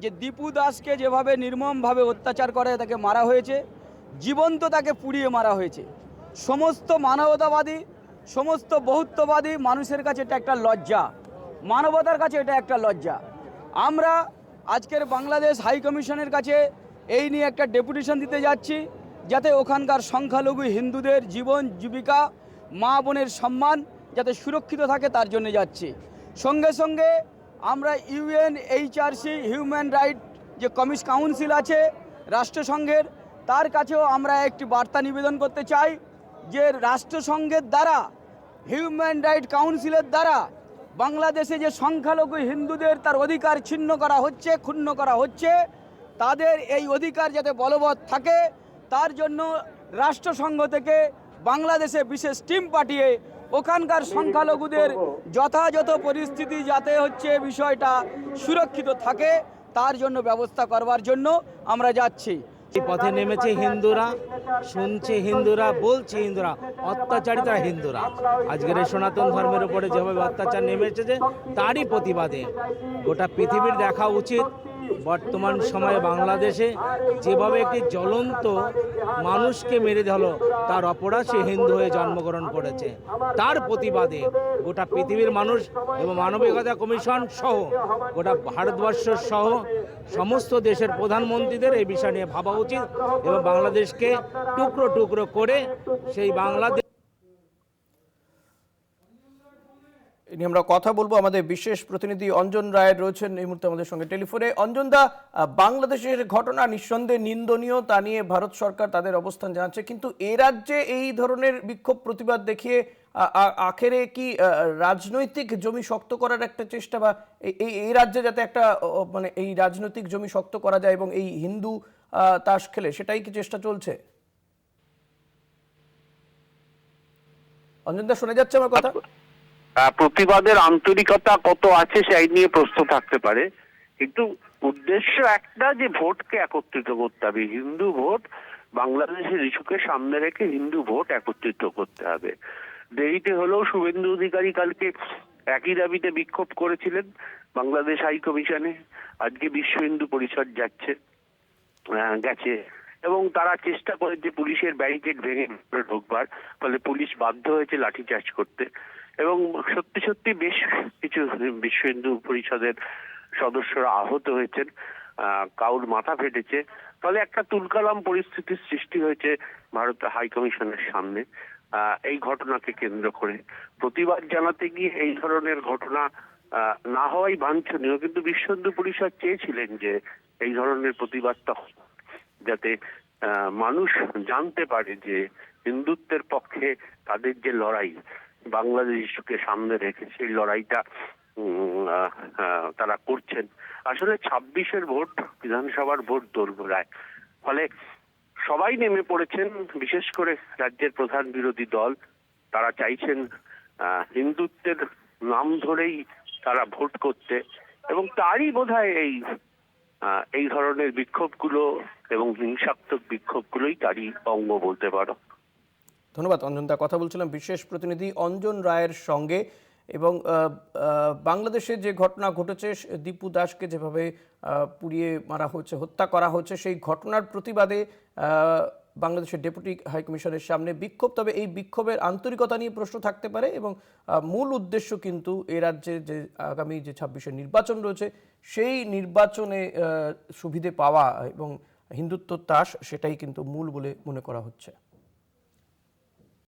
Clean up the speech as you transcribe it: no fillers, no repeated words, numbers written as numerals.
যে দীপু দাসকে যেভাবে নির্মমভাবে অত্যাচার করে তাকে মারা হয়েছে, জীবন্ত তাকে পুড়িয়ে মারা হয়েছে। সমস্ত মানবতাবাদী, সমস্ত বহুত্ববাদী মানুষের কাছে এটা একটা লজ্জা, মানবতার কাছে এটা একটা লজ্জা। আমরা আজকের বাংলাদেশ হাই কমিশনের কাছে এই নিয়ে একটা ডেপুটেশন দিতে যাচ্ছি, যাতে ওখানকার সংখ্যালঘু হিন্দুদের জীবন জীবিকা, মা বোনের সম্মান যাতে সুরক্ষিত থাকে, তার জন্য যাচ্ছি। সঙ্গে সঙ্গে আমরা UNHRC হিউম্যান রাইট যে কাউন্সিল আছে রাষ্ট্রসংঘের, তার কাছেও আমরা একটি বার্তা নিবেদন করতে চাই যে রাষ্ট্রসংঘের দ্বারা, হিউম্যান রাইট কাউন্সিলের দ্বারা বাংলাদেশে যে সংখ্যালঘু হিন্দুদের তার অধিকার ছিন্ন করা হচ্ছে, ক্ষুণ্ণ করা হচ্ছে, তাদের এই অধিকার যাতে বলবৎ থাকে, তার জন্য রাষ্ট্রসংঘ থেকে বাংলাদেশে বিশেষ টিম পাঠিয়ে ওখানকার সংখ্যালঘুদের যথাযথ পরিস্থিতি যাতে হচ্ছে বিষয়টা সুরক্ষিত থাকে, তার জন্য ব্যবস্থা করবার জন্য আমরা যাচ্ছি। এই পথে নেমেছে হিন্দুরা, শুনছে হিন্দুরা, বলছে হিন্দুরা, অত্যাচারিতা হিন্দুরা। আজকের এই সনাতন ধর্মের উপরে যেভাবে অত্যাচার নেমে এসেছে, তারই প্রতিবাদে গোটা পৃথিবীর দেখা উচিত বর্তমান সময়ে বাংলাদেশে যেভাবে একটি জ্বলন্ত মানুষকে মেরে দিল, তার অপরাধ সে হিন্দু হয়ে জন্মগ্রহণ করেছে। তার প্রতিবাদে গোটা পৃথিবীর মানুষ এবং মানবাধিকার কমিশন সহ গোটা ভারতবর্ষ সহ সমস্ত দেশের প্রধানমন্ত্রীদের এই বিষয় নিয়ে ভাবা উচিত এবং বাংলাদেশকে টুকরো টুকরো করে সেই বাংলাদেশ নিয়ে আমরা কথা বলবো। আমাদের বিশেষ প্রতিনিধি অঞ্জন রায় রয়েছেন এই মুহূর্তে আমাদের সঙ্গে টেলিফোনে। অঞ্জন দা, বাংলাদেশের ঘটনা নিঃসন্দেহে নিন্দনীয়, তা নিয়ে ভারত সরকার তাদের অবস্থান জানাচ্ছে, কিন্তু এ রাজ্যে এই ধরনের বিক্ষোভ প্রতিবাদ দেখিয়ে আখেরে কি রাজনৈতিক জমি শক্ত করার একটা চেষ্টা, বা এই রাজ্যে যাতে একটা মানে এই রাজনৈতিক জমি শক্ত করা যায় এবং এই হিন্দু তাস খেলে, সেটাই কি চেষ্টা চলছে? অঞ্জন দা, শোনা যাচ্ছে আমার কথা? প্রতিবাদের আন্তরিকতা কত আছে সেই নিয়ে প্রশ্ন থাকতে পারে, কিন্তু উদ্দেশ্য একটা, যে ভোটকে একত্রিত করতে হবে। হিন্দু ভোট, বাংলাদেশের ইস্যুকে সামনে রেখে হিন্দু ভোট একত্রিত করতে হবে। দেরিতে হলেও শুভেন্দু অধিকারী কালকে একই দাবিতে বিক্ষোভ করেছিলেন বাংলাদেশ হাই কমিশনে। আজকে বিশ্ব হিন্দু পরিষদ গেছে এবং তারা চেষ্টা করেছে পুলিশের ব্যারিকেড ভেঙে ঢোকবার, ফলে পুলিশ বাধ্য হয়েছে লাঠিচার্জ করতে। এবং সত্যি সত্যি বেশ কিছু বিশ্ব হিন্দু পরিষদের সদস্যরা আহত হয়েছেন, কারোর মাথা ফেটেছে। ফলে একটা তুলকালাম পরিস্থিতির সৃষ্টি হয়েছে ভারত হাই কমিশনের সামনে। এই ঘটনাকে কেন্দ্র করে প্রতিবাদ জানাতে গিয়ে এই ধরনের ঘটনা না হওয়াই বাঞ্ছনীয়, কিন্তু বিশ্ব হিন্দু পরিষদ চেয়েছিলেন যে এই ধরনের প্রতিবাদটা, যাতে মানুষ জানতে পারে যে হিন্দুত্বের পক্ষে তাদের যে লড়াই, বাংলাদেশ ইস্যুকে সামনে রেখে সেই লড়াইটা তারা করছেন। আসলে 26-এর ভোট, বিধানসভার ভোট দোরগোড়ায়, ফলে সবাই নেমে পড়েছেন। বিশেষ করে রাজ্যের প্রধান বিরোধী দল, তারা চাইছেন হিন্দুত্বের নাম ধরেই তারা ভোট করতে, এবং তারই বোধহয় এই ধরনের বিক্ষোভগুলো এবং হিংসাত্মক বিক্ষোভগুলোই তারই অঙ্গ বলতে পারো। ধন্যবাদ অঞ্জন দা। কথা বলছিলাম বিশেষ প্রতিনিধি অঞ্জন রায়ের সঙ্গে। এবং বাংলাদেশে যে ঘটনা ঘটেছে, দীপু দাসকে যেভাবে পুড়িয়ে মারা হয়েছে, হত্যা করা হয়েছে, সেই ঘটনার প্রতিবাদে বাংলাদেশের ডেপুটি হাইকমিশনের সামনে বিক্ষোভ। তবে এই বিক্ষোভের আন্তরিকতা নিয়ে প্রশ্ন থাকতে পারে এবং মূল উদ্দেশ্য কিন্তু এ রাজ্যে যে আগামী যে 26-এর নির্বাচন রয়েছে, সেই নির্বাচনে সুবিধে পাওয়া এবং হিন্দুত্ব তাস, সেটাই কিন্তু মূল বলে মনে করা হচ্ছে।